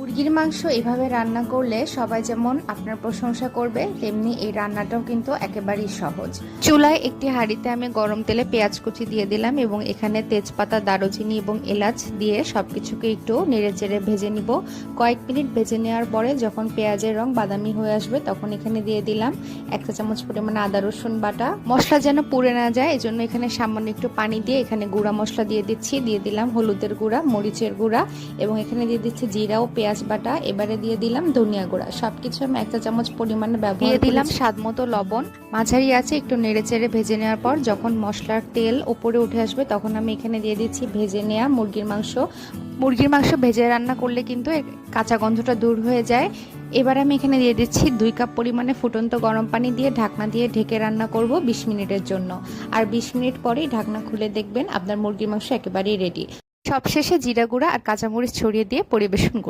মুরগির মাংস এভাবে রান্না করলে সবাই যেমন আপনার প্রশংসা করবে, তেমনি এই রান্নাটাও কিন্তু একেবারেই সহজ। চুলায় একটি হাঁড়িতে আমি গরম তেলে পেঁয়াজ কুচি দিয়ে দিলাম এবং এখানে তেজপাতা, দারুচিনি এবং এলাচ দিয়ে সবকিছুকে একটু নেড়েচেড়ে ভেজে নিব। কয়েক মিনিট ভেজে নেওয়ার পরে যখন পেঁয়াজের রং বাদামি হয়ে আসবে, তখন এখানে দিয়ে দিলাম 1 চা চামচ পরিমাণে আদা রসুন বাটা। মশলা যেন পুড়ে না যায়, এজন্য এখানে সামান্য একটু পানি দিয়ে এখানে গুঁড়া মশলা দিয়ে দিচ্ছি। দিয়ে দিলাম হলুদের গুঁড়া, মরিচের গুঁড়া এবং এখানে দিয়ে দিচ্ছি জিরা ও পেঁয়াজ বাটা। এবারে দিয়ে দিলাম ধনিয়া গুঁড়া। সবকিছু আমি 1 চা চামচ পরিমাণে ব্যবহার দিয়ে দিলাম স্বাদ মতো লবণ। মাঝারি আছে একটু নেড়েচেড়ে ভেজে নেওয়ার পর যখন মশলার তেল উপরে উঠে আসবে, তখন আমি এখানে দিয়ে দিচ্ছি ভেজে নেওয়া মুরগির মাংস। মুরগির মাংস ভেজে রান্না করলে কিন্তু এর কাঁচা গন্ধটা দূর হয়ে যায়। এবার আমি এখানে দিয়ে দিচ্ছি 2 কাপ পরিমাণে ফুটন্ত গরম পানি দিয়ে ঢাকনা দিয়ে ঢেকে রান্না করব 20 মিনিটের জন্য। আর 20 মিনিট পরেই ঢাকনা খুলে দেখবেন আপনার মুরগির মাংস একেবারেই রেডি। সবশেষে জিরা গুঁড়া আর কাঁচামরিচ ছড়িয়ে দিয়ে পরিবেশন করুন।